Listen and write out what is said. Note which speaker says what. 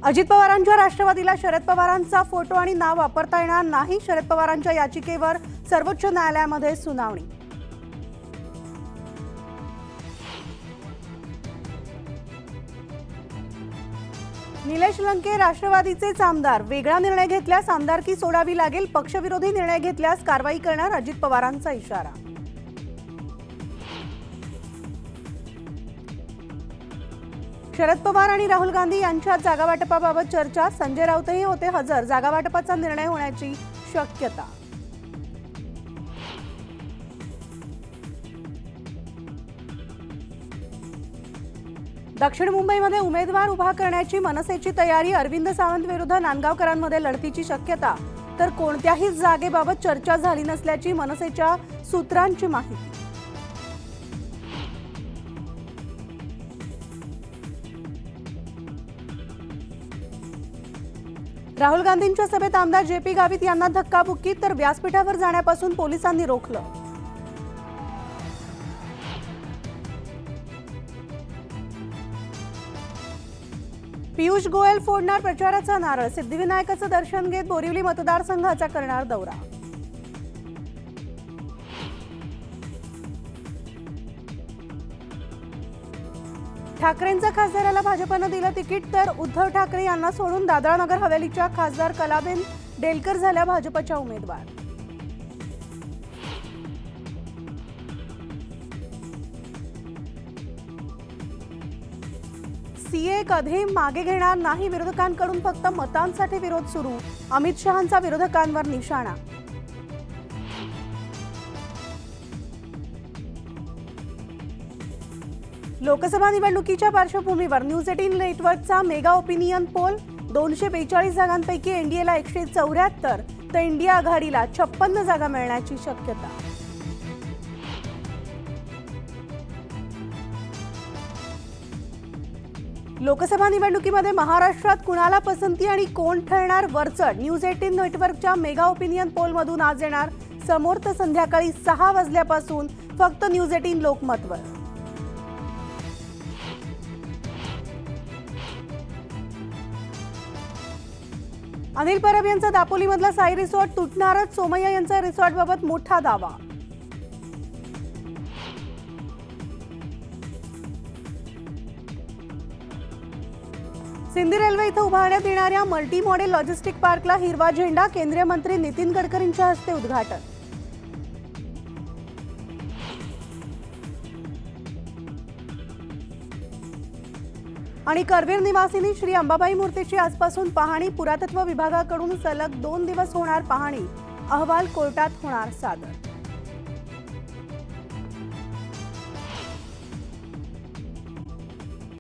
Speaker 1: अजित पवारांच्या राष्ट्रवादीला शरद पवारांचा फोटो आणि नाव वापरता येणार नाही। शरद पवारांच्या याचिकेवर सर्वोच्च न्यायालयामध्ये सुनावणी। निलेश लंके राष्ट्रवादीचे आमदार, वेगळा निर्णय घेतल्यास आमदारकी सोडावी लागेल। पक्षविरोधी निर्णय घेतल्यास कारवाई करणार अजित पवारांचा इशारा। शरद पवार आणि राहुल गांधी यांच्यात जागा वाटपाबाबत चर्चा। संजय राऊतही होते हजर। जागा वाटपाचा निर्णय होण्याची शक्यता। दक्षिण मुंबईमध्ये उमेदवार उभा करण्याची मनसेची तयारी। अरविंद सावंत विरुद्ध नांदगावकरांमध्ये लढतीची शक्यता, तर कोणत्याही जागेबाबत चर्चा झाली नसल्याची मनसेच्या सूत्रांची माहिती। राहुल गांधींच्या सभेत आमदार जे.पी. गावित यांना धक्काबुक्की, तर व्यासपीठावर जाण्यापासून पोलिसांनी रोखलं। पियुष गोयल फोडणार प्रचाराचा नारळ। सिद्धिविनायकाचं दर्शन घेत बोरिवली मतदारसंघाचा करणार दौरा। ठाकरेंच्या खासदाराला भाजपनं दिलं तिकीट, तर उद्धव ठाकरे यांना सोडून दादरा नगर हवेलीच्या खासदार कलाबेन डेलकर झाल्या भाजपच्या उमेदवार। सीए कधी मागे घेणार नाही, विरोधकांकडून फक्त मतांसाठी विरोध सुरू। अमित शहांचा विरोधकांवर निशाणा। लोकसभा निवडणुकीच्या पार्श्वभूमीवर न्यूज 18 नेटवर्कचा मेगा ओपिनियन पोल। 242 जागांपैकी एनडीएला 174, तर इंडिया आघाडीला 56 जागा मिळण्याची शक्यता। लोकसभा निवडणुकीमध्ये महाराष्ट्रात कुणाला पसंती आणि कोण ठरणार वरचढ? न्यूज 18 नेटवर्कच्या मेगा ओपिनियन पोलमधून आज येणार समोर, तर संध्याकाळी 6 वाजल्यापासून फक्त न्यूज 18 लोकमतवर। अनिल परब यांचा दापोलीमधला साई रिसॉर्ट तुटणारच। सोमय्या यांचा रिसॉर्टबाबत मोठा दावा। सिंधी रेल्वे इथं उभारण्यात येणाऱ्या मल्टी मॉडेल लॉजिस्टिक पार्कला हिरवा झेंडा। केंद्रीय मंत्री नितीन गडकरींच्या हस्ते उद्घाटन। आणि करवीर निवासिनी श्री अंबाबाई मूर्तीची आजपासून पाहणी। पुरातत्व विभागाकडून सलग 2 दिवस होणार पाहणी। अहवाल कोर्टात होणार सादर।